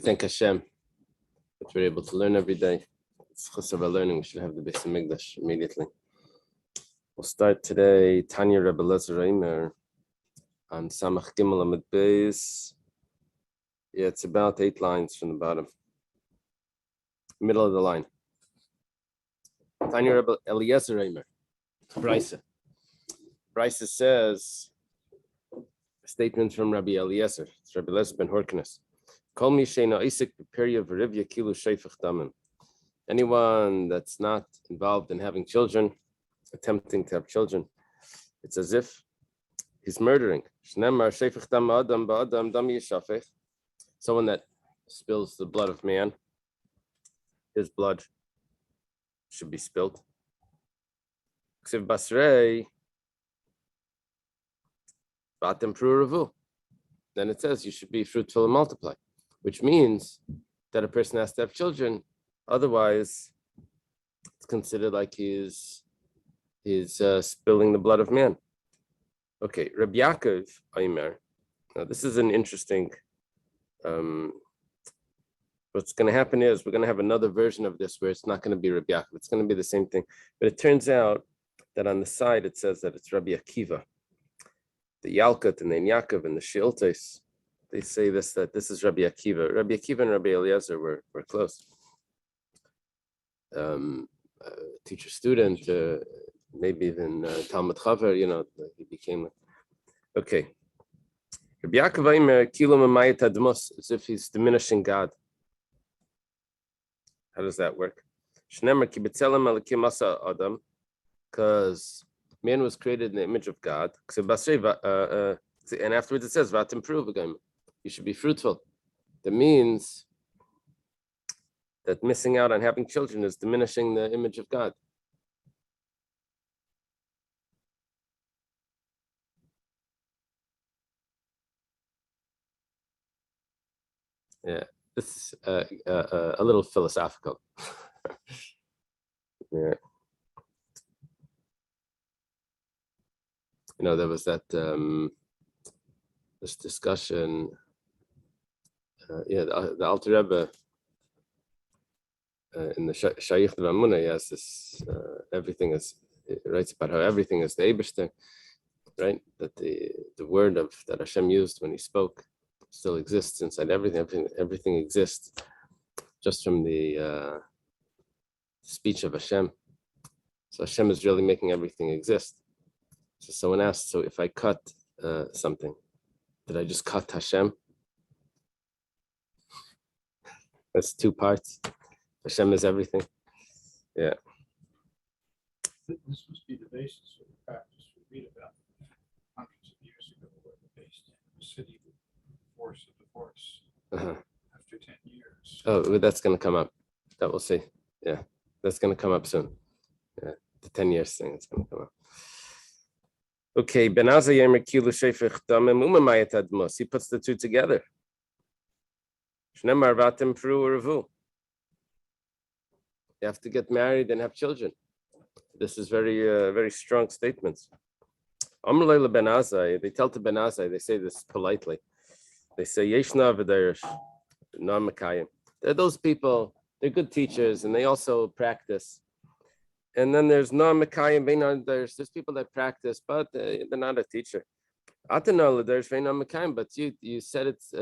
thank Hashem that we're able to learn every day. It's chus of our learning. We should have the Beis Hamikdash immediately. We'll start today. Tanya Rebbe Lezer Reimer on Samach Gimel Amud Beis. Yeah, it's about 8 lines from the bottom, middle of the line. Tanya Rebbe Eliezer Reimer. Brisa. Brisa says a statement from Rabbi Eliezer. It's Rabbi Eliezer ben Horkenes. Kol mi she'eino isik b'perya v'rivya kilu sheifach damim. Anyone that's not involved in having children, attempting to have children, it's as if he's murdering. Shnemar sheifach dam adam ba'adam dam yishafech. Someone that spills the blood of man, his blood should be spilled. Ksiv basrei batem pru'ravu. Then it says you should be fruitful and multiply, which means that a person has to have children. Otherwise, it's considered like he's spilling the blood of man. Okay, Rabbi Yaakov Aimer. Now this is an interesting. What's going to happen is we're going to have another version of this where it's not going to be Rabbi Yaakov. It's going to be the same thing, but it turns out that on the side it says that it's Rabbi Akiva. The Yalkut and the Yaakov and the Shiltes, they say that this is Rabbi Akiva. Rabbi Akiva and Rabbi Eliezer were close. Teacher student, maybe even Talmud Chaver, he became. Okay. Rabbi Yaakov Aimer kilo mamayit admos, as if he's diminishing God. How does that work? Shnemer ki b'tzelem elikim asa adam, because man was created in the image of God. And afterwards it says, "Vatim pruv again." You should be fruitful. That means that missing out on having children is diminishing the image of God. Yeah, this is a little philosophical. Yeah. There was that this discussion. The Alter Rebbe in the Shaykh V'Amunah, yes, this everything is. It writes about how everything is the Eibishter, right? That the word that Hashem used when He spoke still exists inside everything. Everything exists just from the speech of Hashem. So Hashem is really making everything exist. So someone asked, so if I cut something, did I just cut Hashem? That's 2 parts. Hashem is everything. Yeah. This must be the basis of the practice we read about hundreds of years ago, where based in the city would force a divorce after 10 years. Oh, that's going to come up. That we'll see. Yeah, that's going to come up soon. Yeah, the 10 years thing is going to come up. Okay, he puts the 2 together. You have to get married and have children. This is very strong statements. They tell to Ben Azai, they say this politely. They say, they're those people, they're good teachers, and they also practice. And then there's there's people that practice, but they're not a teacher. But you said it's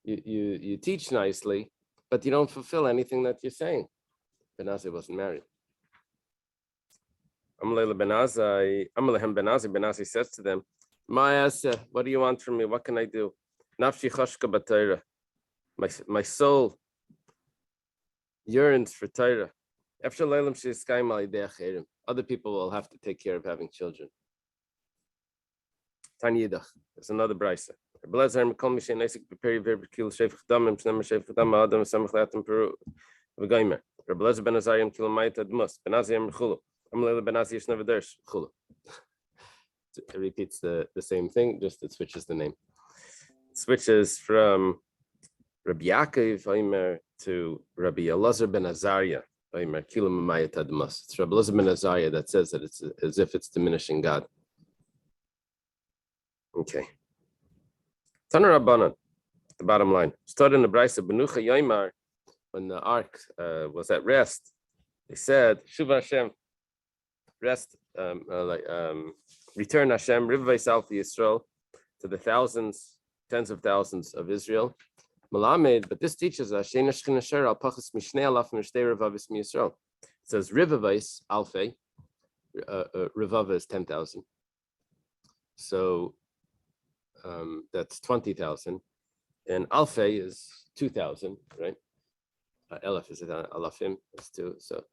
you teach nicely, but you don't fulfill anything that you're saying. Ben Azai wasn't married. Ben Azai says to them, what do you want from me? What can I do? My soul yearns for Torah. Other people will have to take care of having children. Tanyidach. There's another brisa. It repeats the same thing, just it switches the name. It switches from Rabbi Yaakov Aimer to Rabbi Elazar ben Azariah. It's Rabbi Elazar ben Azariah that says that it's as if it's diminishing God. Okay. Tana Rabbanan. the bottom line. Stood in the Brisa Benucha Yoimar, when the ark was at rest, they said, Shuva Hashem, rest, return Hashem, Rivvais Alfi Yisrael, to the thousands, tens of thousands of Israel. Malamed, but this teaches us, Sheina Shechina Sher al Pachas Mishnei Alaf Mishnei Revavis Mi Yisrael. It says Rivvais Alfi, Revava is 10,000. So that's 20,000. And Alfe is 2,000, right? Elef is Alafim, is 2. So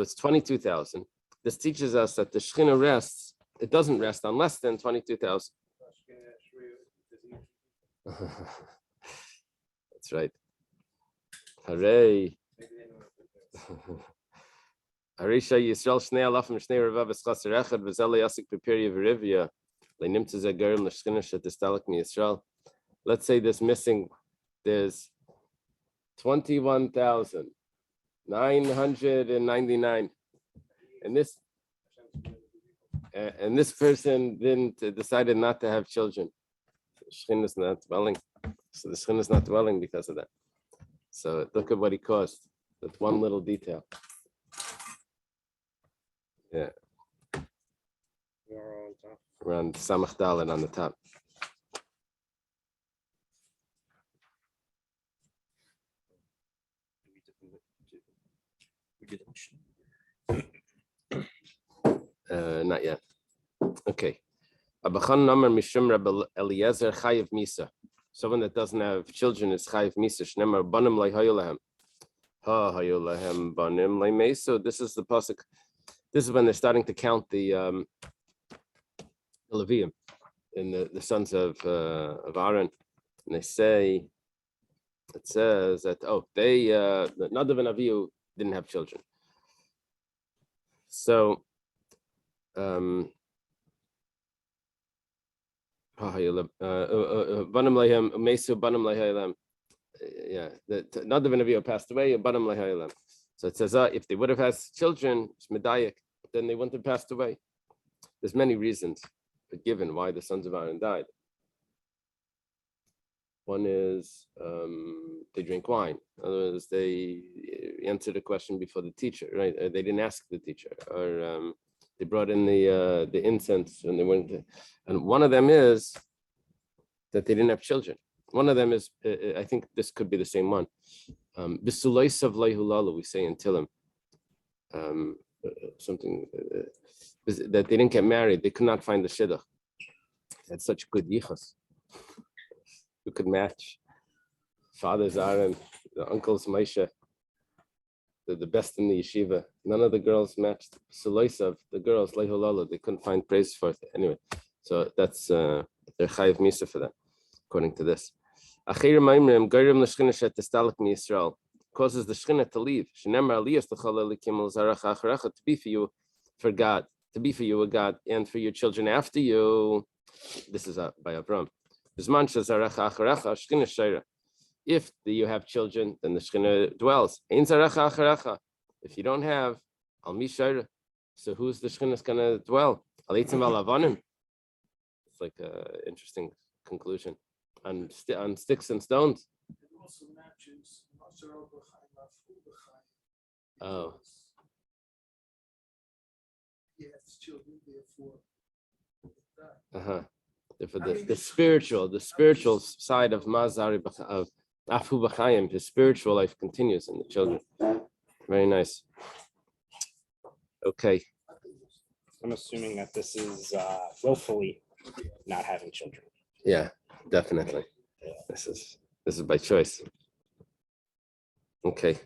it's 22,000. This teaches us that the Shechina rests, it doesn't rest on less than 22,000. That's right. Hooray. Harisha Yisrael Shnei Alafim Shnei Revavis Chaser Echad V'Zele Yasik B'Piri V'Rivya Leinim Tzeh Gerim L'Shechina Shetistalek Mi Yisrael. Let's say there's 21,999, and this person decided not to have children. Shechina is not dwelling, so the Shechina is not dwelling because of that. So look at what he caused. That's one little detail. Yeah. We're on Samach Dalet on the top. Not yet. Okay. Abachan Namar Mishum Rabbi Eliezer Chayiv Misa. Someone that doesn't have children is Chayiv Misa. Shnemar Banim Leihayolahem. Ha Hayolahem Banim Leimeso. This is the pasuk. This is when they're starting to count the Levium and the sons of Aaron, and they say, it says that they Nadav and Avihu didn't have children. So Banim Leihem Meso Banim Leihaylem. Yeah, Nadav and Avihu passed away. Banim Leihaylem. So it says if they would have had children, it's Medayak, then they wouldn't have passed away. There's many reasons given why the sons of Aaron died. One is they drink wine. In other words, they answered a question before the teacher, right? They didn't ask the teacher, or they brought in the incense when they went to, and one of them is that they didn't have children. One of them is, I think this could be the same one. Bisulaisav leihulalu, we say in Tillim, something that they didn't get married. They could not find the shidduch. They had such good yichas. Who could match? Father's Aaron, the uncle's Moshe. They're the best in the yeshiva. None of the girls matched. Suloisav, the girls, leihulalu, they couldn't find praise for it. Anyway, so that's they're chayiv misa for that, according to this. Achir Maimrim, Gairim Lashchina Shetistalek Mi Yisrael, causes the Shechina to leave. Shenemar Aliyas L'Chol Elikim L'Zarach Acharecha, to be for you, for God, to be for you a God, and for your children after you. This is by Avram. Bisman Shazarach Acharecha, Shechina Shaira. If you have children, then the Shechina dwells. Ein Zarach Acharecha. If you don't have, Al Mi Shaira. So who's the Shechina going to dwell? Al Eitzim Al Avanim. It's like an interesting conclusion. On sticks and stones. It also matches. Oh. Yes, children, therefore. For the spiritual side of Mazari of Afu B'Chaim, his spiritual life continues in the children. Very nice. Okay. I'm assuming that this is willfully not having children. Yeah, definitely. This is by choice. Okay.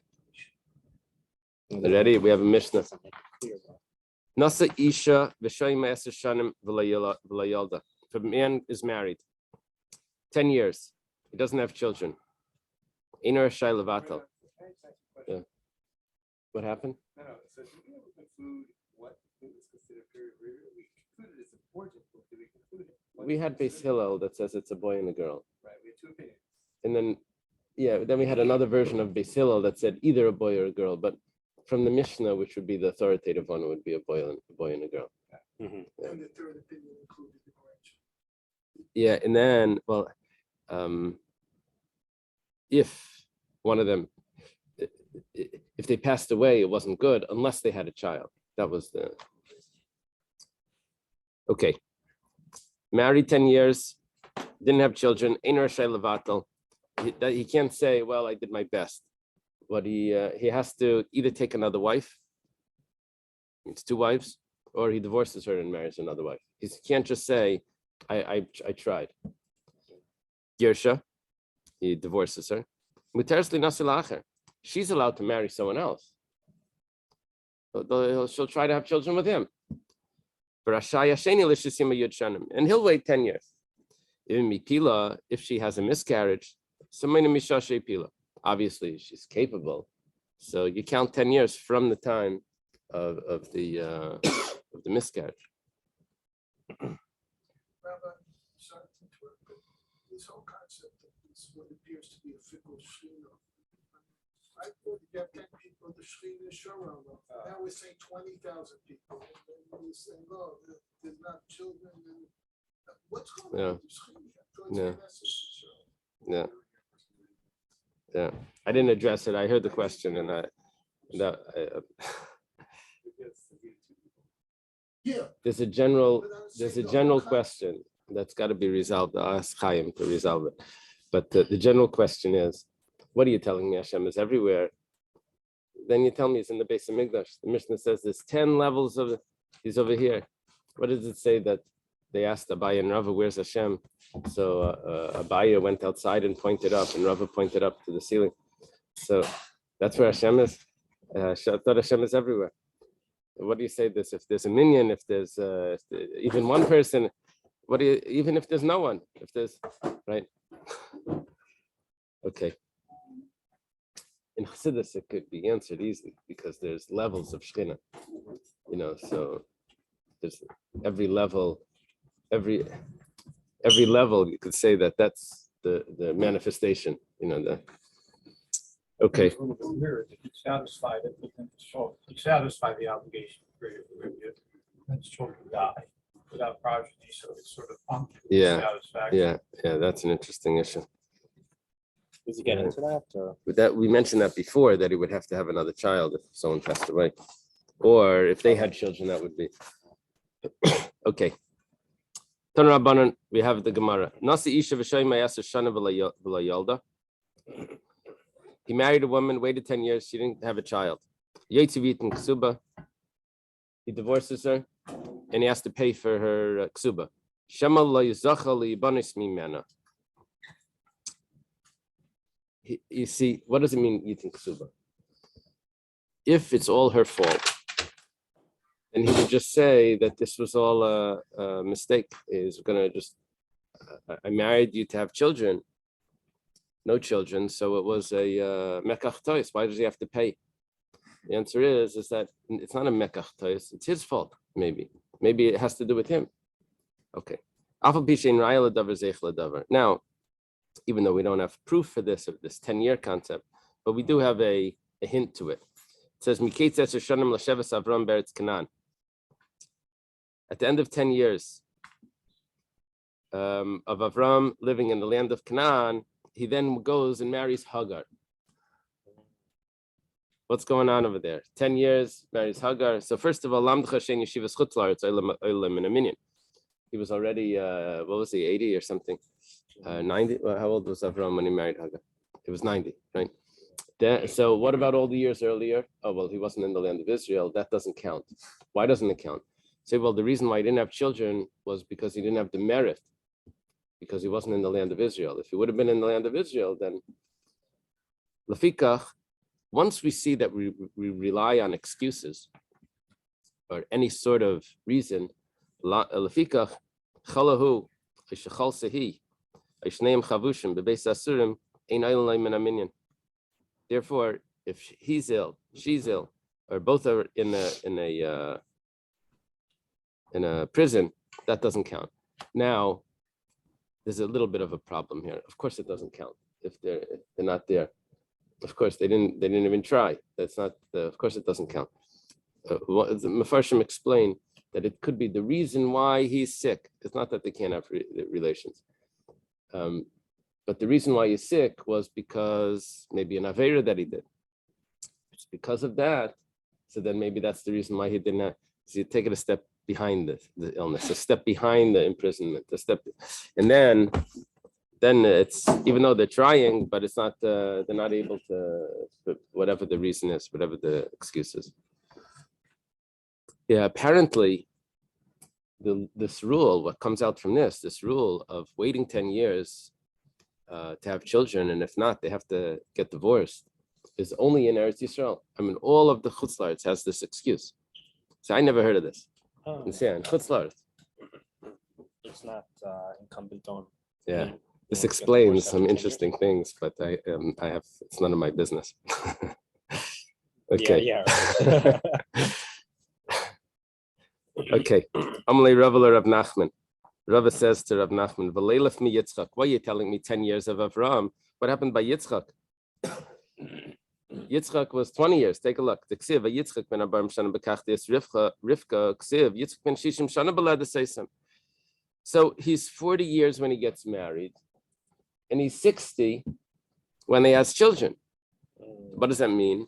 Ready? We have a Mishnah. Nasa Isha v'shoyim ma'aser shanim v'layalda. If a man is married 10 years, he doesn't have children. Einar shay levatel. Yeah. What happened? No. So do we ever conclude what food is considered very rare? We concluded it's important, but do we conclude it? We had Beis Hillel that says it's a boy and a girl. Right, we had two opinions. And then we had another version of Beis Hillel that said either a boy or a girl, but from the Mishnah, which would be the authoritative one, would be a boy and a girl. Mm-hmm. Yeah. And the third opinion included the orange. Yeah, and then if one of them, if they passed away, it wasn't good unless they had a child. That was the, okay. Married 10 years, didn't have children, he can't say, well, I did my best. But he has to either take another wife, it's 2 wives, or he divorces her and marries another wife. He can't just say, I tried. Gersha, he divorces her. She's allowed to marry someone else. She'll try to have children with him. And he'll wait 10 years. If she has a miscarriage, obviously she's capable. So you count 10 years from the time of the miscarriage. Rabbi, sorry to interrupt, but this whole concept of this, what appears to be a fickle shechina. I thought you have 10 people, the shechina is showing. Now we're saying 20,000 people. And we're saying, no, there's not children. What's going on with the shechina? Yeah. Yeah. I didn't address it. I heard the question and there's a general question that's got to be resolved. I'll ask Chaim to resolve it. But the general question is, what are you telling me Hashem is everywhere? Then you tell me it's in the base of Mikdash. The Mishnah says there's 10 levels of, he's over here. What does it say that they asked Abaya and Rava, where's Hashem? So Abaya went outside and pointed up, and Rava pointed up to the ceiling. So that's where Hashem is. I thought Hashem is everywhere. What do you say this? If there's a minion, if there's even one person, even if there's no one, if there's, right? Okay. In Chassidus, it could be answered easily because there's levels of Shekhinah, so there's every level you could say that's the manifestation, okay. It satisfied it, but then you satisfy the obligation when children die without progeny, so it's sort of functional satisfaction. Yeah, that's an interesting issue. Does he get into that? Or? With that, we mentioned that before, that he would have to have another child if someone passed away, or if they had children, that would be okay. Tan Rabbanan, we have the Gemara. Nasi isha v'shayma yasser shana v'la yalda. He married a woman, waited 10 years, she didn't have a child. Yetzivit and ksuba. He divorces her, and he has to pay for her ksuba. Shema lo yizacha li yibanis mimena. You see, what does it mean eating ksuba? If it's all her fault, and he would just say that this was all a mistake, he's gonna just, I married you to have children, no children, so it was a mekach tois. Why does he have to pay? The answer is that it's not a mekach tois, it's his fault, maybe. Maybe it has to do with him. Okay. Now, even though we don't have proof for this 10-year concept, but we do have a hint to it. It says, at the end of 10 years of Avram living in the land of Canaan, he then goes and marries Hagar. What's going on over there? 10 years, marries Hagar. So first of all, he was already, what was he, 80 or something? 90? Well, how old was Avram when he married Hagar? He was 90, right? So what about all the years earlier? Oh, well, he wasn't in the land of Israel. That doesn't count. Why doesn't it count? Say, well, the reason why he didn't have children was because he didn't have the merit, because he wasn't in the land of Israel. If he would have been in the land of Israel, then Lafikach, once we see that we rely on excuses or any sort of reason, Lafikach, chalahu, chishachal sehi, therefore, if he's ill, she's ill, or both are in a prison, that doesn't count. Now, there's a little bit of a problem here. Of course, it doesn't count if they're not there. Of course, they didn't even try. That's not. Of course, it doesn't count. The Mefarshim explain that it could be the reason why he's sick. It's not that they can't have relations. but the reason why he's sick was because maybe an Aveira that he did. It's because of that. So then maybe that's the reason why he did not. So you take it a step behind the illness, a step behind the imprisonment, and then it's, even though they're trying, but it's not, they're not able to, whatever the reason is, whatever the excuse is. Yeah, apparently this rule, what comes out from this rule of waiting 10 years to have children, and if not, they have to get divorced, is only in Eretz Yisrael. I mean, all of the Chutz La'aretz has this excuse. So I never heard of this. Insane. Chutz La'aretz. It's not incumbent on. Yeah. This explains some interesting things, but I have, it's none of my business. Okay. Yeah. Okay. Amalei Rava Rav Nachman. Rava says to Rav Nachman, "V'leilaf mi Yitzchak." Why are you telling me 10 years of Avram? What happened by Yitzchak? Yitzchak was 20 years. Take a look. The Ksiv, Yitzchak ben Abarim Shana Bekachtias Rivka Ksiv, Yitzchak ben Shishim Shana Belad Seisam. So he's 40 years when he gets married, and he's 60 when he has children. What does that mean?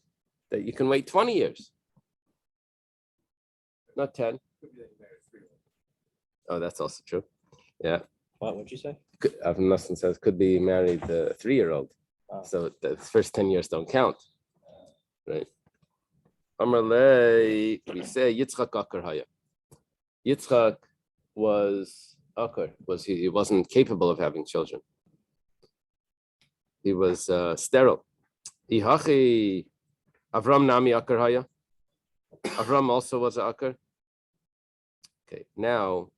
That you can wait 20 years, not 10. Oh, that's also true. Yeah. What would you say? Avram Nassim says could be married a 3-year-old. So the first 10 years don't count, right? Amarlei, we say Yitzchak Akar Haya. Yitzchak was Akar, he wasn't capable of having children. He was sterile. Ihachi Avram Nami Akar Haya. Avram also was an Akar. Okay, now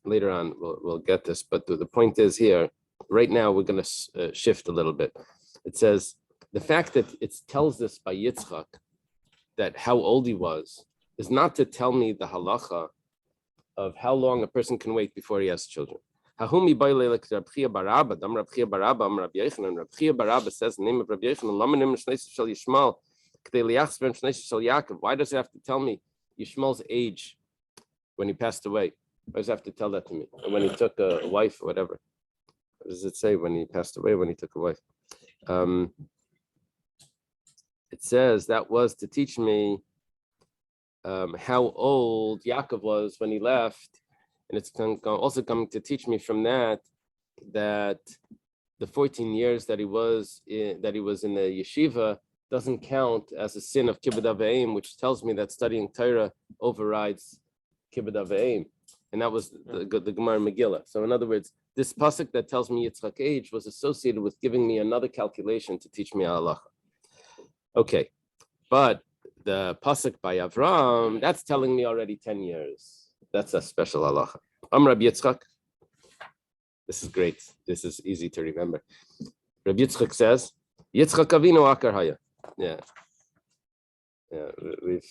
later on we'll get this, but the point is here, right now we're going to shift a little bit. It says the fact that it tells us by Yitzchak that how old he was is not to tell me the halacha of how long a person can wait before he has children. Hahumi Bailek Rab Chia Barabba, Dam Rab Chia Barabba, Rab Yechanan, Rab Chia Barabba says the name of Rab Yechanan, Lamanim Shneis Shel Yishmael, K'dei Liachs Ben Shneis Shel Yaakov. Why does it have to tell me Yishmael's age when he passed away? Why does it have to tell that to me? And when he took a wife or whatever. What does it say when he passed away, when he took a wife? It says that was to teach me how old Yaakov was when he left. And it's also coming to teach me from that the 14 years that he was in the yeshiva doesn't count as a sin of kibbud avayim, which tells me that studying Torah overrides kibbud avayim. And that was the Gemara Megillah. So in other words, this pasuk that tells me Yitzchak age was associated with giving me another calculation to teach me halacha. Okay, but the pasuk by Avram, that's telling me already 10 years. That's a special halacha. Rabbi Yitzchak. This is great. This is easy to remember. Rabbi Yitzchak says, Yitzchak Avinu Akar Haya. Yeah. Yeah,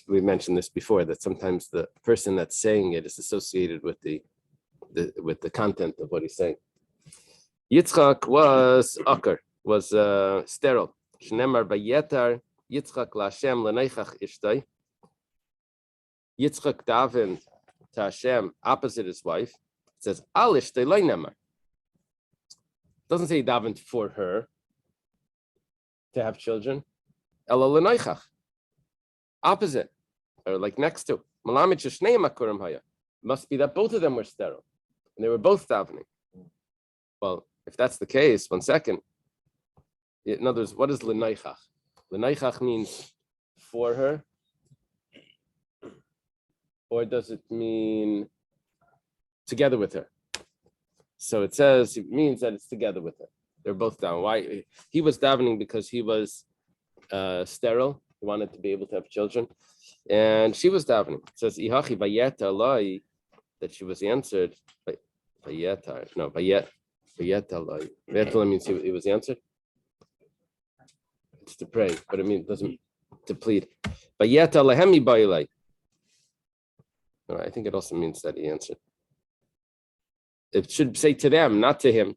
we mentioned this before, that sometimes the person that's saying it is associated with the content of what he's saying. Yitzchak was Akar, was sterile. Shnemar Vayetar Yitzchak LaHashem L'neichach Ishtay. Yitzchak davened to Hashem opposite his wife. It says Al Ishtay Lo Nemar. Doesn't say he davened for her to have children. Ela L'neichach. Opposite, or like next to. Must be that both of them were sterile, and they were both davening. Well, if that's the case, 1 second. In other words, what is l'neichach? L'neichach means for her, or does it mean together with her? So it says it means that it's together with her. They're both down. Why? He was davening because he was sterile. He wanted to be able to have children, and she was davening. It says Ihachi Bayeta Lai, that she was answered. Bayeta, no, Bayeta Lai. Bayeta means he was answered. It's to pray, but it means doesn't to plead. Bayeta Lahemi Bailai. No, I think it also means that he answered. It should say to them, not to him.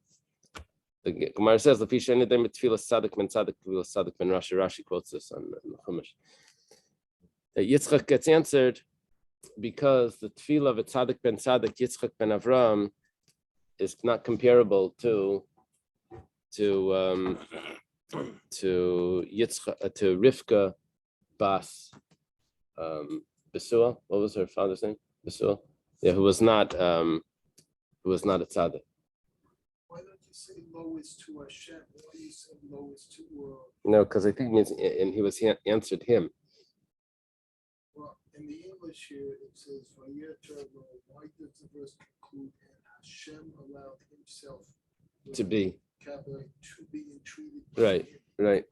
The Gemara says, Rashi quotes this on the Chumash. That Yitzchak gets answered because the tefillah of a tzaddik ben tzaddik Yitzchak ben Avram is not comparable to Yitzchak to Rivka bas Besua. What was her father's name? Besua. Yeah, who was not a tzaddik. Why don't you say lowest to Hashem? Why do you say lowest to? No, because I think it means, and he was answered him. Well, in the English here it says Vayeter Lo. Why does the verse conclude and Hashem allowed himself To be to be entreated? right, right.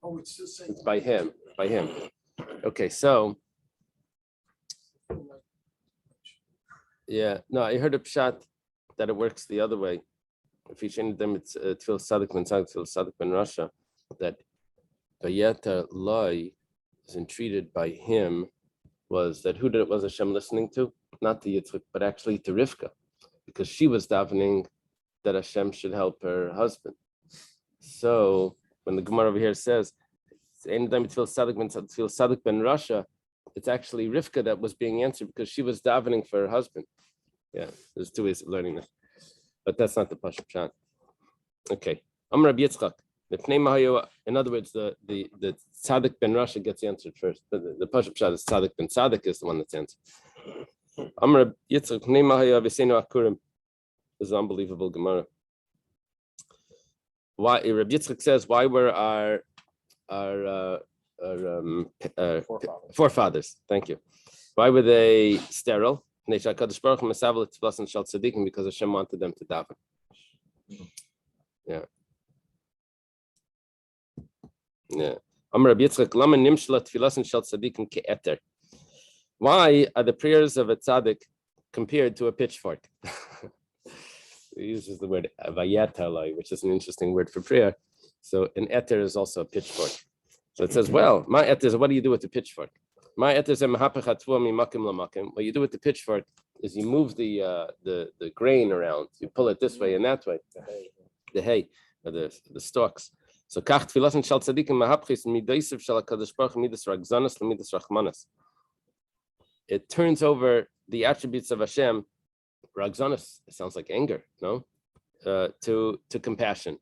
Oh, it's still saying It's by him. Okay, so yeah, no, I heard a pshat that it works the other way. If you change them, it's Tfil Sadik Ben Sadik, Tfil Sadik Ben Rasha, that Vayeta Loi is entreated by him, was that who was Hashem listening to? Not to Yitzchak, but actually to Rivka, because she was davening that Hashem should help her husband. So when the Gemara over here says, anytime Tfil Sadik Ben Rasha, it's actually Rivka that was being answered because she was davening for her husband. Yeah, there's two ways of learning this, but that's not the Pashup Pshat. Okay, Amar Rabbi Yitzchak. In other words, the Tzaddik ben Rasha gets answered first. The Pashup Pshat is Tzaddik ben Tzaddik is the one that's answered. Amar Rabbi Yitzchak. This is unbelievable Gemara. Why Rabbi Yitzchak says, why were our forefathers? Thank you. Why were they sterile? Because Hashem wanted them to daven. Yeah. Why are the prayers of a tzaddik compared to a pitchfork? He uses the word vayetalai, which is an interesting word for prayer. So an eter is also a pitchfork. So it says, well, my eter, what do you do with the pitchfork? My eter is what you do with the pitchfork is you move the grain around. You pull it this way and that way. The hay, or the stalks. So kach tfilasan shal tzadikim mahapchis midayisiv shal hakadosh baruch hu midas ragzanas lemidas rachmanas. It turns over the attributes of Hashem. Ragzanas, it sounds like anger, no? To compassion.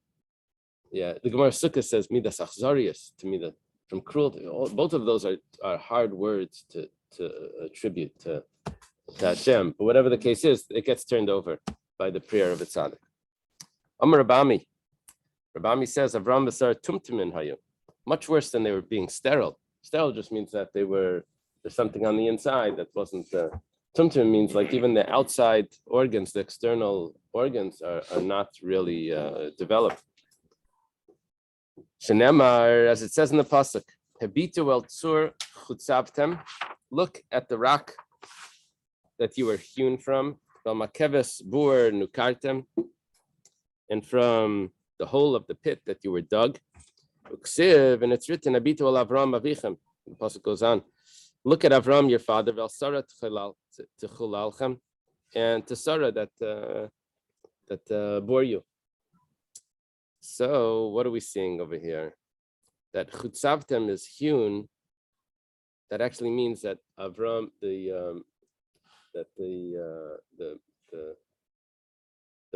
Yeah, the Gemara Sukkah says midas achzarius, to me, from cruelty. Both of those are hard words to attribute to Hashem. But whatever the case is, it gets turned over by the prayer of a tzaddik. Amar Rabami. Rabami says, Avram Basar Tumtumin Hayu. Much worse than they were being sterile. Sterile just means that there's something on the inside that wasn't. Tumtumin means like even the outside organs, the external organs are not really developed. Shenemar, as it says in the pasuk, Habitu el tzur chutzavtem. Look at the rock that you were hewn from. Vel makeves bur nukartem. And from the hole of the pit that you were dug. Uksiv, and it's written, Abitu al Avram avichem. The pasuk goes on. Look at Avram, your father, vel Sarah tchulalchem, and to Sarah that bore you. So what are we seeing over here? That chutzavtem is hewn. That actually means that Avram, the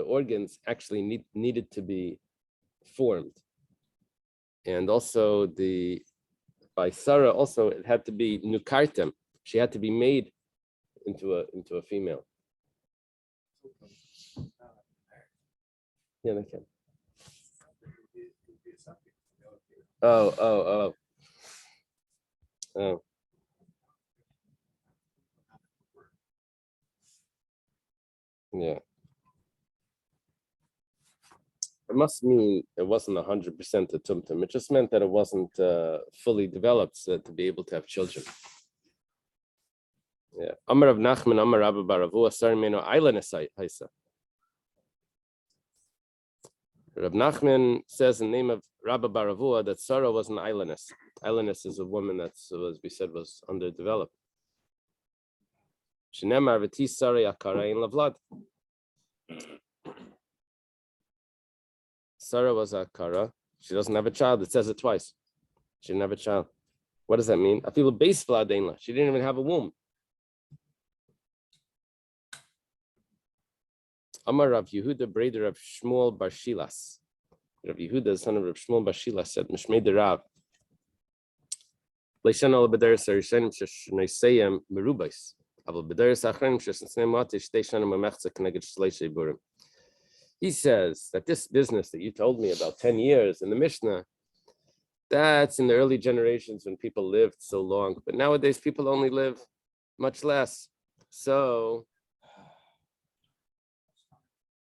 organs actually needed to be formed, and also by Sarah also it had to be nukartem. She had to be made into a female. Yeah, they can. Oh. Yeah. It must mean it wasn't 100% a tumtum. It just meant that it wasn't fully developed to be able to have children. Yeah. Amar Rav Nachman, Amar Rabba Baravua, Sarmeno Ailanes Haisa. Rav Nachman says in the name of Rabba Baravua that Sarah was an Ailanes. Ailanes is a woman that, as we said, was underdeveloped. Shenemar v'ti Sarah Yakara in Lavlad. Sarah was a kara. She doesn't have a child. It says it twice. She didn't have a child. What does that mean? I feel a base vladainla. She didn't even have a womb. Amar Rav Yehuda Breder of Shmuel Bar Shilas. Rav Yehuda, son of Rav Shmuel Bar Shilas, said, Mishmei de Rav, Leishan al Bederes Arishanim Sheshnei Merubais. Aval Bederes Achranim Sheshnei Matish Deishan Mamechza Kneged Shleishay Burim. He says that this business that you told me about 10 years in the Mishnah, that's in the early generations when people lived so long. But nowadays, people only live much less. So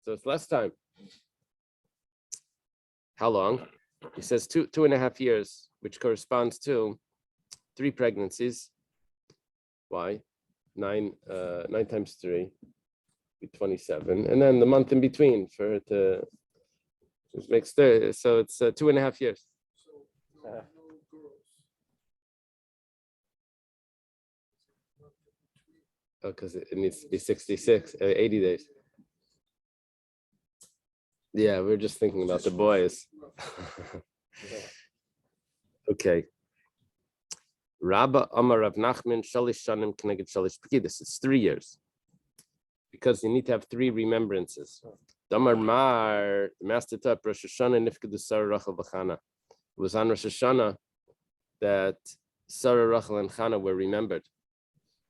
it's less time. How long? He says 2.5 years, which corresponds to 3 pregnancies. Why? 9 times 3, 27, and then the month in between for it to makes 30. So it's 2.5 years. So no girls. Oh, because it needs to be 66, 80 days. Yeah, we're just thinking about the boys. Okay. Rabba Amar Rav Nachman Shalish Shanim Kneged Shalish Pekidus. It's 3 years. Because you need to have 3 remembrances. Damar Mar, the master taught Rosh Hashanah Nifkedu Sarah Rachel V'Chana. It was on Rosh Hashanah that Sarah, Rachel, and Chana were remembered.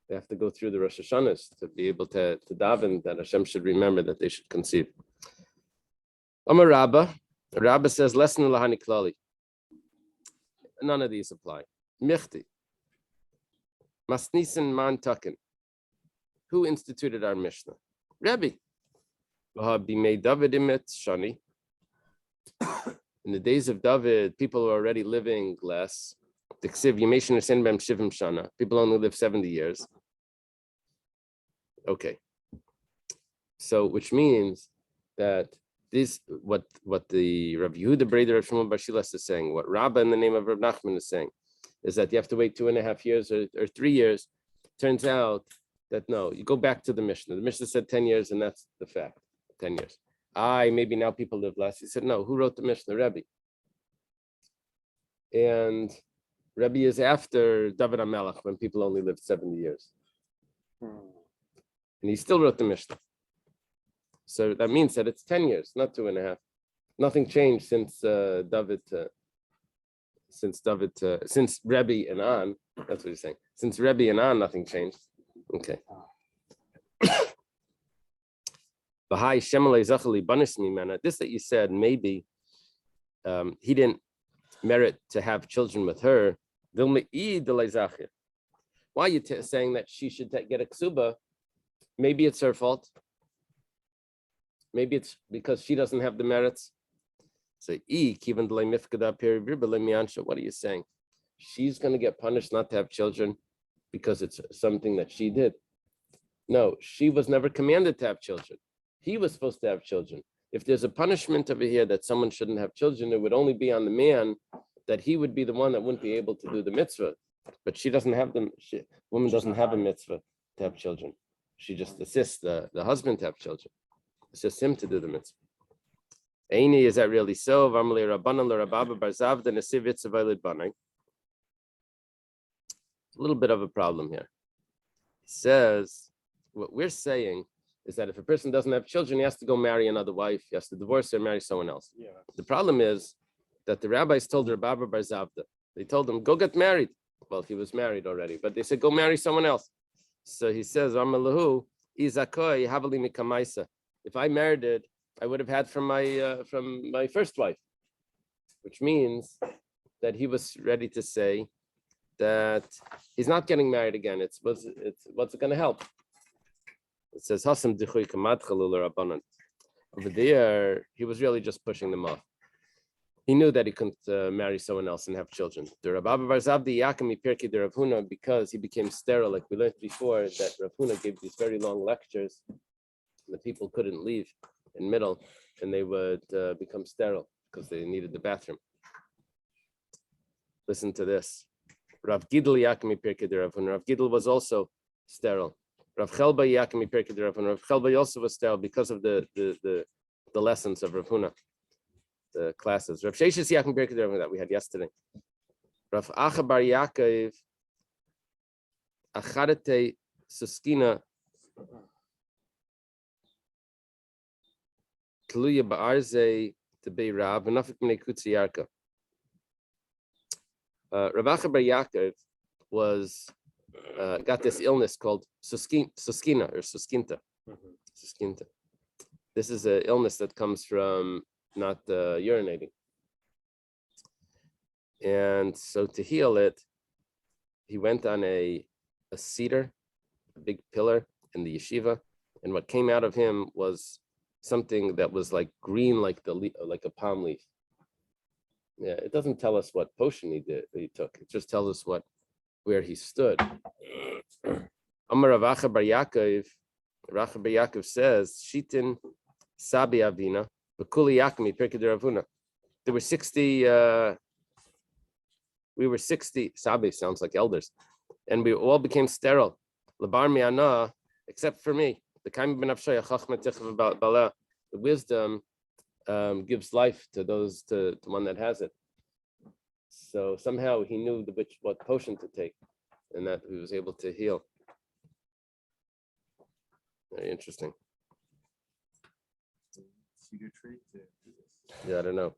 They have to go through the Rosh Hashanahs to be able to daven that Hashem should remember that they should conceive. Amar Rabba says, lesson lahani klali. None of these apply. Michti. Masnisen man taken. Who instituted our Mishnah? Rebbe. B'mei David imet shani. In the days of David, people were already living less. People only live 70 years. Okay. So, which means that this, what the Rav Yehuda Breder of Shmuel Bar Shilas is saying, what Rabbah in the name of Rav Nachman is saying, is that you have to wait 2.5 years or 3 years. Turns out that no, you go back to the Mishnah. The Mishnah said 10 years, and that's the fact. 10 years. Maybe now people live less. He said, no, who wrote the Mishnah? Rebbe. And Rebbe is after David HaMelech when people only lived 70 years. And he still wrote the Mishnah. So that means that it's 10 years, not 2.5. Nothing changed since Rebbe and on. That's what he's saying. Since Rebbe and on, nothing changed. Okay. This that you said, maybe he didn't merit to have children with her. Why are you saying that she should get a ksuba? Maybe it's her fault. Maybe it's because she doesn't have the merits. So, what are you saying? She's going to get punished not to have children because it's something that she did. No, she was never commanded to have children. He was supposed to have children. If there's a punishment over here that someone shouldn't have children, it would only be on the man, that he would be the one that wouldn't be able to do the mitzvah. But she doesn't have them. Woman doesn't have a mitzvah to have children. She just assists the husband to have children. It's just him to do the mitzvah. Eini, is that really so? A little bit of a problem here. He says, what we're saying is that if a person doesn't have children, he has to go marry another wife. He has to divorce her and marry someone else. Yeah. The problem is that the rabbis told Rabbi Bar Zavda, they told him, go get married. Well, he was married already, but they said, go marry someone else. So he says, if I married it, I would have had from my first wife, which means that he was ready to say that he's not getting married again. What's it going to help? It says Hasam Dichui Kamad Chalul Rabbanan. Over there, he was really just pushing them off. He knew that he couldn't marry someone else and have children. The Rabbi Bar Zavdi Yakami Pirki the Rav Huna, because he became sterile, like we learned before, that Rav Huna gave these very long lectures. The people couldn't leave in middle, and they would become sterile because they needed the bathroom. Listen to this. Rav Gidl Yakami Pirki the Rav Huna. Rav Gidl was also sterile. Rav Chelba Yakami Pirki the Rav Huna. Rav Chelba also was sterile because of the lessons of Rav Huna, the classes. Rav Sheshis Yakami Pirki the Rav Huna that we had yesterday. Rav Acha Bar Yaakov Acharete Suskina Tluya ba'arze to be Rav, v'nafik minei kutzi yarka. Rav Acha bar Yaakov was got this illness called suskina or suskinta. Suskinta. This is an illness that comes from not urinating. And so to heal it, he went on a cedar, a big pillar in the yeshiva, and what came out of him was something that was like green, like like a palm leaf. Yeah, it doesn't tell us what potion he took. It just tells us where he stood. Amar Rav Acha bar Yaakov, Rav Acha bar Yaakov says, Shitin Sabi Avina, Bekuli Yakmi Pirkei Ravuna. There were 60. We were 60. Sabi sounds like elders, and we all became sterile. Labar mi'ana, except for me. The wisdom gives life to the one that has it. So somehow he knew what potion to take, and that he was able to heal. Very interesting. Cedar tree to do this. Yeah, I don't know.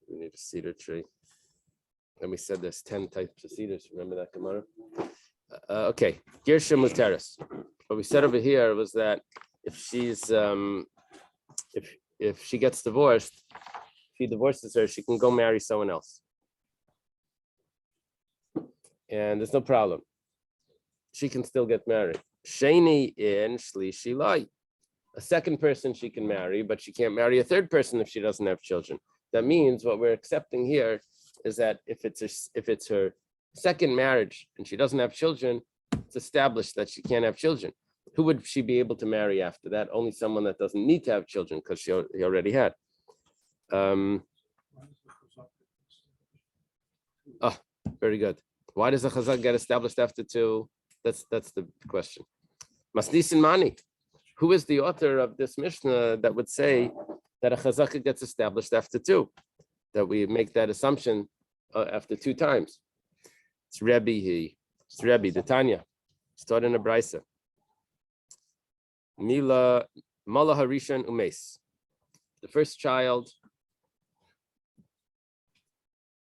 We need a cedar tree. And we said there's 10 types of cedars. Remember that, Gemara? Okay, Gershom Muteris. What we said over here was that if she's if she gets divorced, if he divorces her, she can go marry someone else, and there's no problem. She can still get married. Sheni in Shlishi Lai. A second person she can marry, but she can't marry a third person if she doesn't have children. That means what we're accepting here is that if it's her second marriage and she doesn't have children, it's established that she can't have children. Who would she be able to marry after that? Only someone that doesn't need to have children because he already had. Very good. Why does a chazak get established after two? That's the question. Masnisin Mani. Who is the author of this Mishnah that would say that a chazaka gets established after two? That we make that assumption after two times. It's Rebbe, the Tanya. It's taught in a Brisa. Mila Mala Harishan Umes. The first child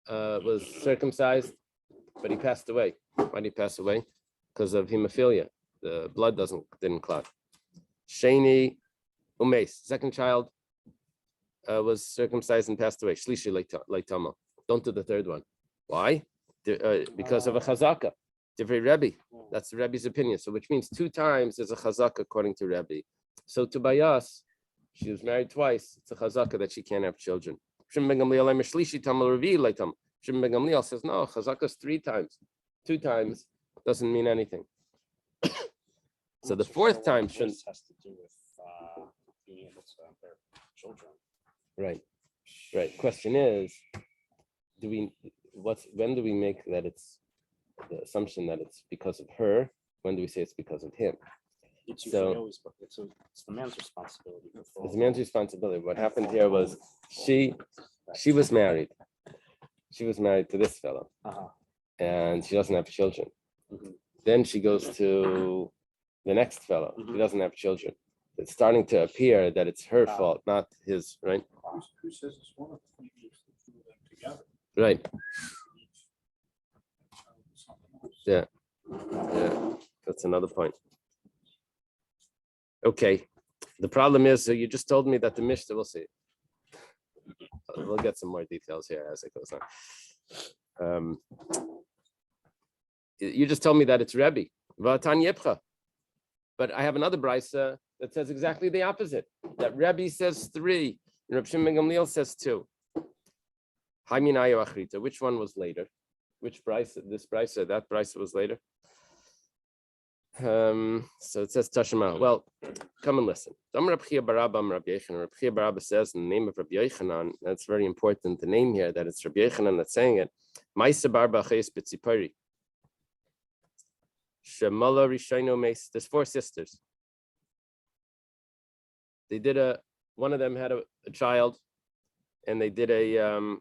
was circumcised, but he passed away. Why did he pass away? Because of hemophilia. The blood didn't clot. Sheni Umes. Second child was circumcised and passed away. Shlishi like Tama. Don't do the third one. Why? Because of a chazaka. Divrei Rebbe. That's the Rebbe's opinion. So which means two times is a chazaka according to Rebbe. So to Bayas, she was married twice. It's a chazaka that she can't have children. Shimon ben Gamliel says no, chazaka is three times. Two times doesn't mean anything. So the fourth time shouldn't. Has to do with being able to have their children. Right. Question is, when do we make that it's the assumption that it's because of her? When do we say it's because of him? It's So it's the man's responsibility. it's the man's responsibility. What happened here was she was married. She was married to this fellow, and she doesn't have children. Then she goes to the next fellow. He doesn't have children. It's starting to appear that it's her fault, not his, right? Who says it's one of them? You just do them together. Right. Yeah. That's another point. Okay. The problem is, so you just told me that the Mishnah, we'll see. We'll get some more details here as it goes on. You just told me that it's Rebbe. V'atan Yepcha. But I have another brisa that says exactly the opposite. That Rebbe says 3, and Reb Shimon ben Gamliel says 2. Haminayo Achrita. Which one was later? Which brisa? This brisa, that brisa was later. So it says Tashema. Well, come and listen. Reb Chia Barabba says in the name of Rabbi Yochanan, that's very important. The name here that it's Rabbi Yochanan that's saying it. Ma'isa Barba Ches B'Tzipori. Shemala Rishayno Meis. There's 4 sisters. They did one of them had a child, and they did a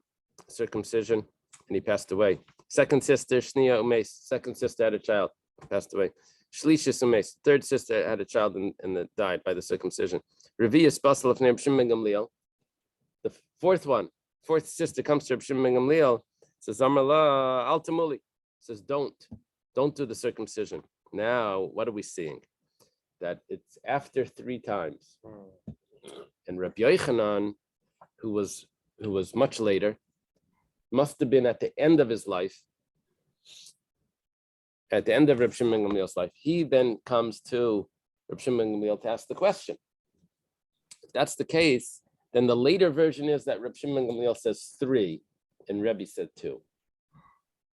circumcision, and he passed away. Second sister, Shnia Umes. Second sister had a child, passed away. Shlishis umes. Third sister had a child and died by the circumcision. Revius basal of Reb Shimon ben Gamliel. The fourth sister comes to Reb Shimon ben Gamliel, says Amarla Altamuli, says don't do the circumcision. Now what are we seeing? That it's after 3 times. And Rabbi Yochanan, who was much later, must have been at the end of his life, at the end of Reb Shimon ben Gamliel's life. He then comes to Reb Shimon ben Gamliel to ask the question. If that's the case, then the later version is that Reb Shimon ben Gamliel says 3 and Rebbe said 2.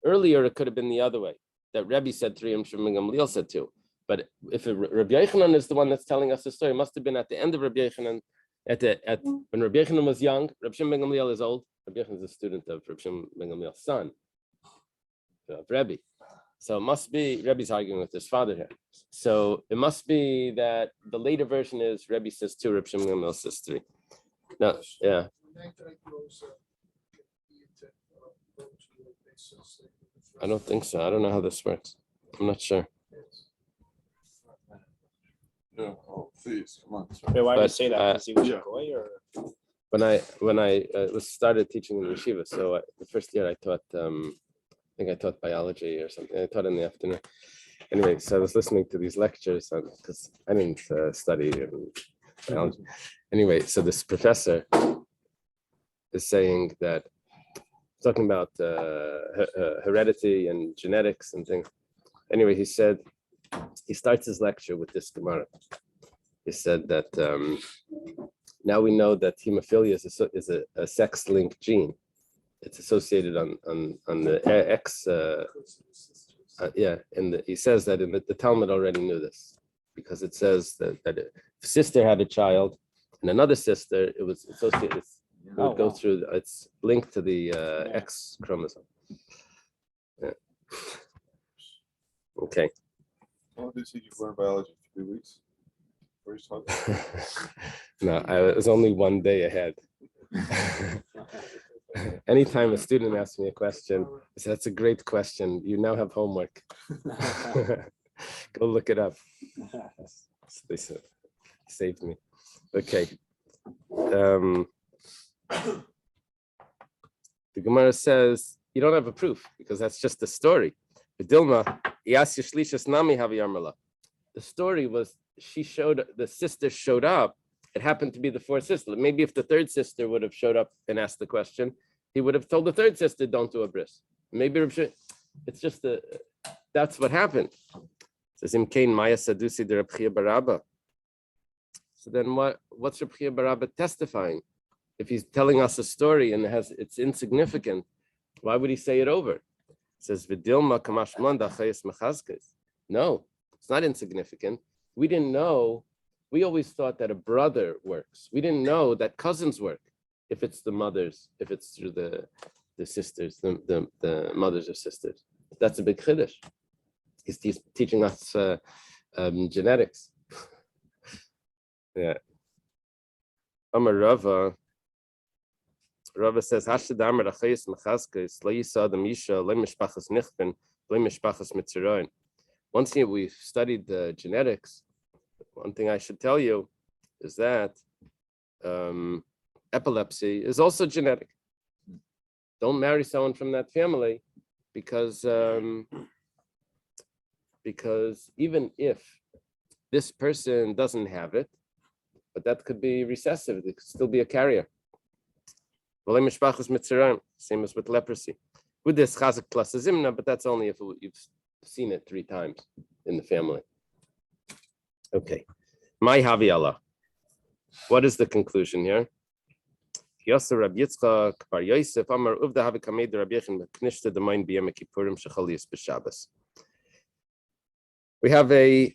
Earlier, it could have been the other way, that Rebbe said 3 and Reb Shimon ben Gamliel said 2. But if Rabbi Yochanan is the one that's telling us the story, it must have been at the end of Rabbi Yochanan, when Rabbi Yochanan was young. Rabbi Shimon ben Gamliel is old. Rabbi Yochanan is a student of Rabbi Shimon ben Gamliel's son, of Rebbe. So it must be, Rebbe's arguing with his father here. So it must be that the later version is Rebbe says 2, Rabbi Shimon ben Gamliel says 3. No, yeah. I don't think so. I don't know how this works. I'm not sure. Yeah, oh, please, come on. Wait, why do you But, say that? Because he was yeah. a goy, or? When I started teaching in yeshiva, so the first year I taught, I think I taught biology or something. I taught in the afternoon. Anyway, so I was listening to these lectures because I didn't study biology. Anyway, so this professor is saying that, talking about heredity and genetics and things. Anyway, he said, he starts his lecture with this Gemara. He said that now we know that hemophilia is a sex-linked gene. It's associated on the X. He says that in the Talmud already knew this, because it says that if a sister had a child and another sister, it was associated. It would go through. It's linked to the X chromosome. Yeah. Okay. How long did you learn biology? 3 weeks? Where are you talking? No, it was only one day ahead. Anytime a student asks me a question, I say, that's a great question. You now have homework. Go look it up. So they saved me. Okay. The Gemara says you don't have a proof because that's just the story. Dilma, the story was the sister showed up. It happened to be the fourth sister. Maybe if the third sister would have showed up and asked the question, he would have told the third sister, don't do a bris. Maybe it's just that's what happened. It says Imkain Maya Sadusi de Reb Chia Barabba. So then what's Reb Chia Barabba testifying? If he's telling us a story and it's insignificant, why would he say it over? It says Vidilma Kamashman Dachayis Mechazkes. No, it's not insignificant. We didn't know. We always thought that a brother works. We didn't know that cousins work. If it's the mothers, if it's through the sisters, the mothers or sisters. That's a big chiddush. He's teaching us genetics. Yeah. Amar Rava says, Hashadamar Achayis Mechazkes, Lo Yisa Adam Yisha, Lo Mishpachas Nichben, Lo Mishpachas Mitzrayim. Once we've studied the genetics, one thing I should tell you is that epilepsy is also genetic. Don't marry someone from that family because even if this person doesn't have it, but that could be recessive, it could still be a carrier. Same as with leprosy. With this chazak plus a zimna, but that's only if you've seen it 3 times in the family. Okay. My Havi Allah. What is the conclusion here? Yosef Rabbi Yitzchak Bar Yosef Amar Uvda Havi Kamed Rabbi Yechon Knishta Demain B'Yom Kippurim Shechalias B'Shabbos. We have a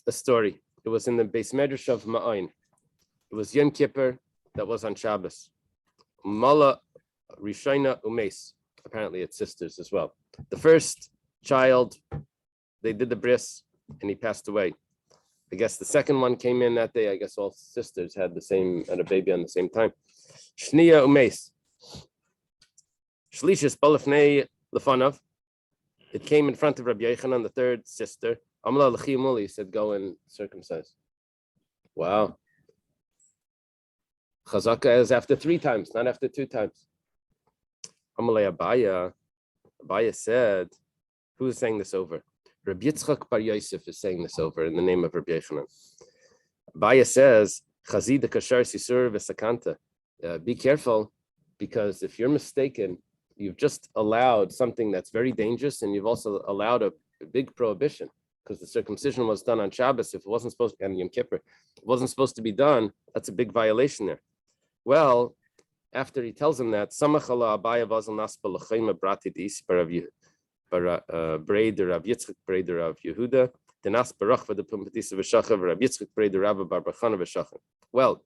story. It was in the Beis Medrash of Ma'ayin. It was Yom Kippur that was on Shabbos. Mala Rishayna Umes. Apparently it's sisters as well. The first child, they did the bris and he passed away. I guess the second one came in that day. I guess all sisters had a baby on the same time. Shniya Umes. Shlishis Balafnei Lefanav. It came in front of Rabbi Yochanan, the third sister. Amla l'chi muli, said, go and circumcise. Wow. Chazaka is after 3 times, not after 2 times. Amalei Abaya said, who is saying this over? Rabbi Yitzchak Bar Yosef is saying this over in the name of Rabbi Yochanan. Abaya says, Chazida Kashar Sisur V'Sakanta. Be careful, because if you're mistaken, you've just allowed something that's very dangerous, and you've also allowed a big prohibition, because the circumcision was done on Shabbos. If it wasn't supposed to, and Yom Kippur, it wasn't supposed to be done, that's a big violation there. Well, after he tells him that, Samachala Abaya Vazal Naspa L'Chaima Brati Dis Barav Breder Rav Yitzchak Breder Rav Yehuda Denas Barach for the Pumpatisa V'Shachav Rav Yitzchak Breder Rav Barbachana V'Shachav. Well,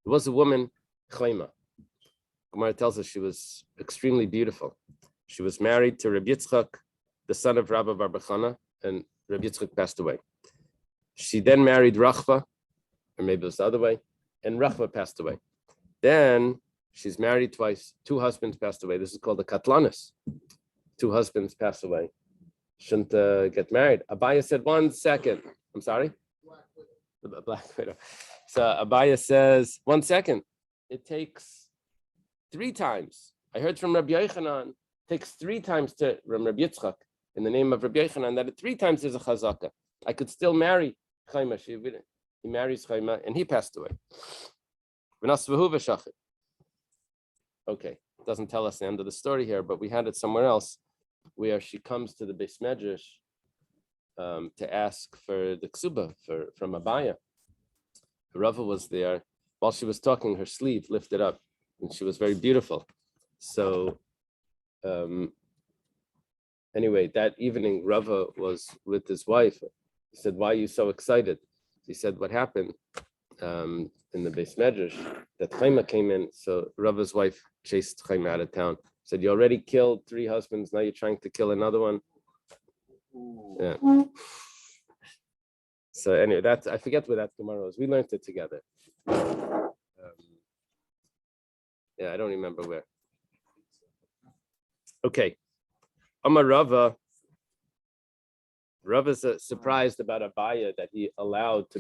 there was a woman, Chaima. Gemara tells us she was extremely beautiful. She was married to Rav Yitzchak, the son of Rabbi Barbachana, and Rav Yitzchak passed away. She then married Rachva, or maybe it was the other way, and Rachva passed away. Then she's married twice. 2 husbands passed away. This is called a katlanis. 2 husbands pass away. Shouldn't get married. Abaya said, 1 second. I'm sorry? Black widow. So Abaya says, 1 second. It takes 3 times. I heard from Rabbi Yochanan, it takes 3 times to Rabbi Yitzchak in the name of Rabbi Yochanan, that 3 times is a chazaka. I could still marry Chaima. He marries Chaima, and he passed away. Okay, doesn't tell us the end of the story here, but we had it somewhere else, where she comes to the Beis Medrash to ask for the ksuba from Abaya. Rava was there. While she was talking, her sleeve lifted up, and she was very beautiful. So anyway, that evening, Rava was with his wife. He said, why are you so excited? He said, what happened in the Beis Medrash, that Chaima came in, so Rava's wife chased Chaima out of town. Said, you already killed 3 husbands, now you're trying to kill another one. Yeah. So anyway, that's, I forget where that Gemara is. We learned it together. Yeah, I don't remember where. Okay. Amar Rava. Rava's surprised about Abaya that he allowed to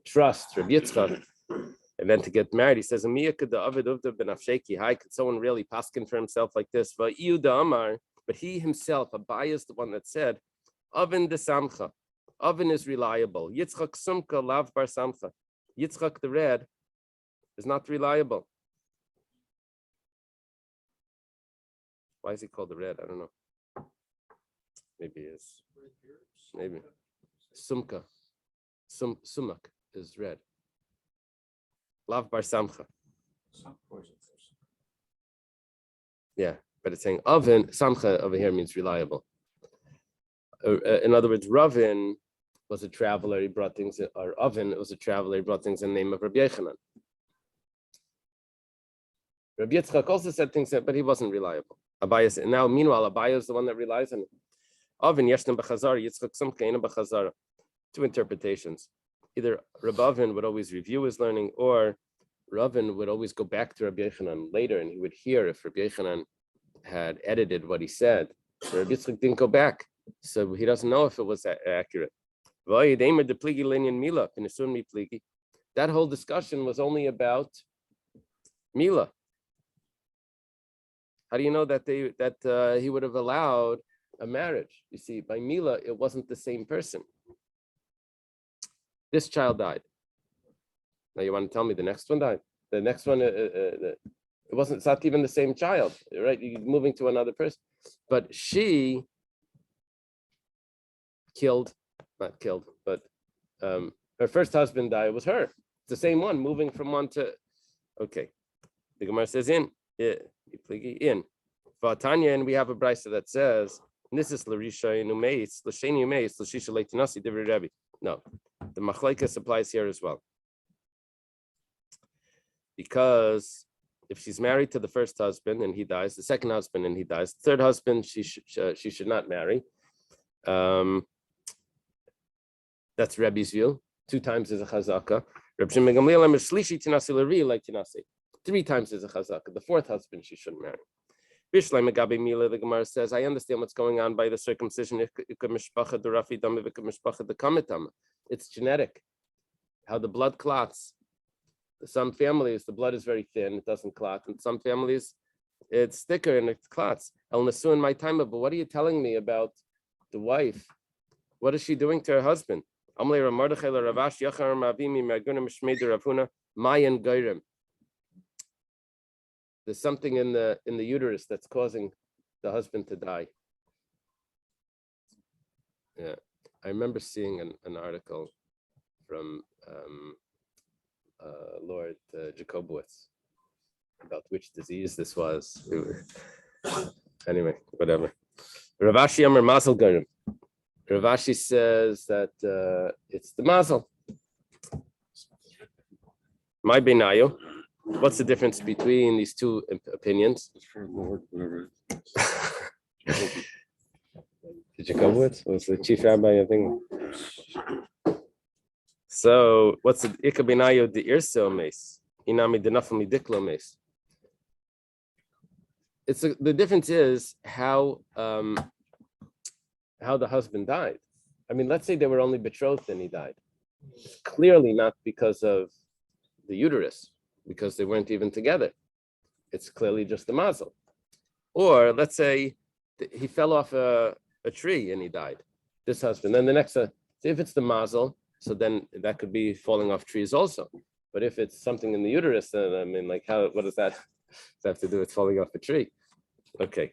trust Rabbi Yitzchak and then to get married. He says, could someone really paskin for himself like this? But he himself, Abaya is the one that said, Oven de Samcha. Oven is reliable. Yitzchak Sumka Lav Bar Samcha. Yitzchak the red is not reliable. Why is he called the red? I don't know. Maybe he is. Maybe. Sumka. Sumak is red. Lav Bar Samcha. Yeah, but it's saying oven. Samcha over here means reliable. In other words, Ravin was a traveler. He brought things, or Oven was a traveler. He brought things in the name of Rabbi Yochanan. Rabbi Yitzchak also said things, but he wasn't reliable. Abaya, and now, meanwhile, Abaya is the one that relies on it. Oven yeshnem b'chazara, Yitzchak samkeina b'chazara. 2 interpretations. Either Rabbi Oven would always review his learning, or Ravin would always go back to Rabbi Yochanan later, and he would hear if Rabbi Yochanan had edited what he said. So Rabbi Yitzchak didn't go back, so he doesn't know if it was accurate. That whole discussion was only about Mila. How do you know that he would have allowed a marriage? You see, by Mila, it wasn't the same person. This child died. Now you want to tell me the next one died? The next one, it's not even the same child, right? You're moving to another person. But she not killed, but her first husband died. It was her. It's the same one, moving from one to, okay. The Gemara says in. Vatanya, and we have a brisa that says, this is Larisha Numeis, Lasheni Umeis, Lashisha Leitinasi, Divri Rebbe. No, the machlekes applies here as well. Because if she's married to the first husband and he dies, the second husband and he dies, the third husband she should not marry. That's Rebbe's view. 2 times is a chazaka. 3 times is a chazaka. The 4th husband she shouldn't marry. Bishleim Magabi Mila, the Gemara says, I understand what's going on by the circumcision. It's genetic, how the blood clots. Some families, the blood is very thin, it doesn't clot. In some families, it's thicker and it clots. El Nasu in my time, but what are you telling me about the wife? What is she doing to her husband? There's something in the uterus that's causing the husband to die. Yeah, I remember seeing an article from Lord Jacobowitz about which disease this was. Anyway, whatever. Rav Ashi Amar Mazel Garim. Rav Ashi says that it's the mazel. My benayo. What's the difference between these two opinions? Jacobowitz was the chief rabbi, I think. So what's the ikabinayo de irso mes? Inami denafami diklo mes. The difference is how the husband died. I mean, let's say they were only betrothed and he died. It's clearly not because of the uterus, because they weren't even together. It's clearly just the mazel. Or let's say he fell off a tree and he died. This husband. Then the next, if it's the mazel, so then that could be falling off trees also. But if it's something in the uterus, then I mean, like what does that have to do with falling off a tree? Okay.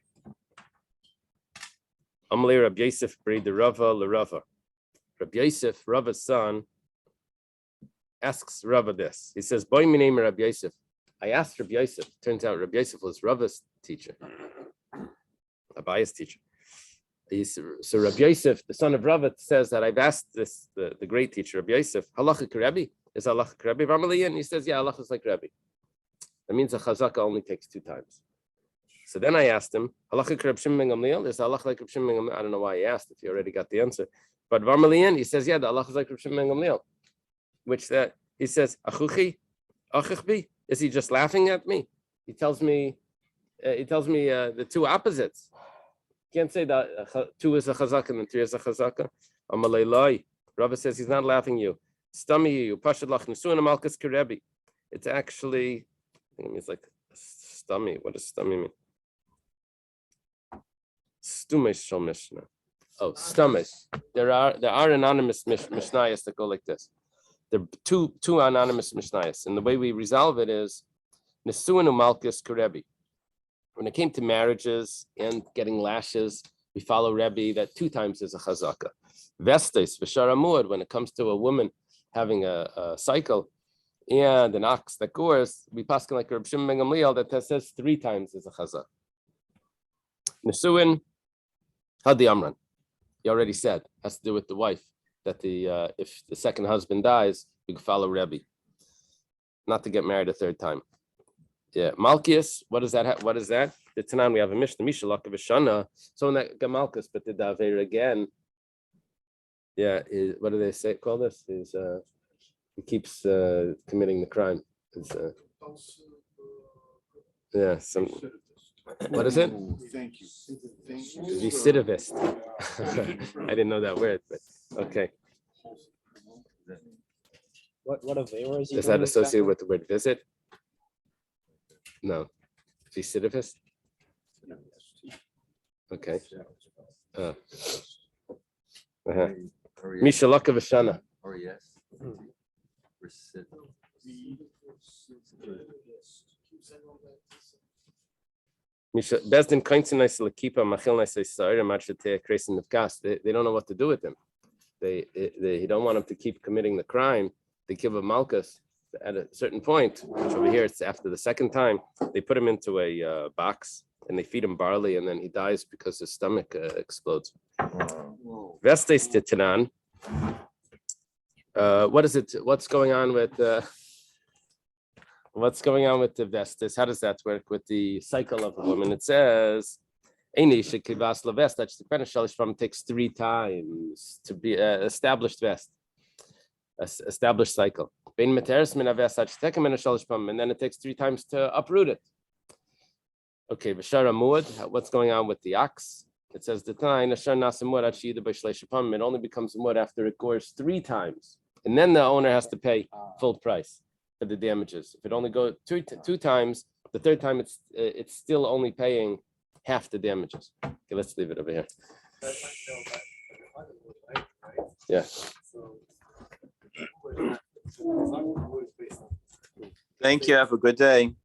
Amalei Rabbi Yosef Brei de Rava LeRava. Rabbi Yosef, Rava's son, asks Rava this. He says, "Boy, my name is Rabbi Yosef." I asked Rabbi Yosef. Turns out Rabbi Yosef was Rava's teacher, Abaya's teacher. So Rabbi Yosef, the son of Rava, says that I've asked this the great teacher Rabbi Yosef, halacha Rebbe, is halacha Rebbe Ramali? And he says, yeah, halacha is like Rebbe. That means a chazaka only takes 2 times. So then I asked him, halacha Reb Shimon ben Gamliel, is halacha like Reb Shimon ben Gamliel? I don't know why he asked if he already got the answer. But Ramalian, he says, yeah, the halacha is like Reb Shimon ben Gamliel. Which that he says, achuchi, achachbi, is he just laughing at me? He tells me the 2 opposites. Can't say that 2 is a chazaka and 3 is a chazaka. Amalei. Rava says he's not laughing you. Stami you pashad lach nesuin malchus kerebi. It's actually, I think it means like stami. What does stami mean? Stumish shal mishnah. Oh, stumish. There are anonymous mishnayos that go like this. There are two anonymous mishnayos, and the way we resolve it is nesuin malchus kerebi. When it came to marriages and getting lashes, we follow Rebbe that 2 times is a chazaka. Vestes, v'sharamud, when it comes to a woman having a cycle and an ox that gores, we pass like Reb Shimon ben Gamliel that says 3 times is a chazaka. Nesuin, hadi amran. He already said, has to do with the wife, that if the second husband dies, we can follow Rebbe. Not to get married a 3rd time. Yeah, Malchus. What is that? What is that? The Tanan, we have a Mishnah, Mishalak of Shana. So in that Malchus, but the Daver again. Yeah, what do they say? Call this? Is he keeps committing the crime? Yeah, some. What is it? Thank you. Recidivist. I didn't know that word, but okay. What of Avera is he Is that doing associated exactly? with the word visit? No. Recidivist? Okay. Mishalaka v'shana. Or yes. Bezdin kaintinais lakipa machilnais esaira machete kresin nefkas. They don't know what to do with him. They don't want him to keep committing the crime. They give a malchus at a certain point, which over here it's after the 2nd time. They put him into a box and they feed him barley, and then he dies because his stomach explodes. Vestes titanan. What is it? What's going on with the vestes? How does that work with the cycle of a woman? It says, that takes 3 times to be established vest, established cycle. And then it takes 3 times to uproot it. Okay, Vashara Muad, what's going on with the ox? It says the time it only becomes mud after it gores 3 times. And then the owner has to pay full price for the damages. If it only goes two times, the 3rd time it's still only paying half the damages. Okay, let's leave it over here. Yeah. Thank you. Have a good day.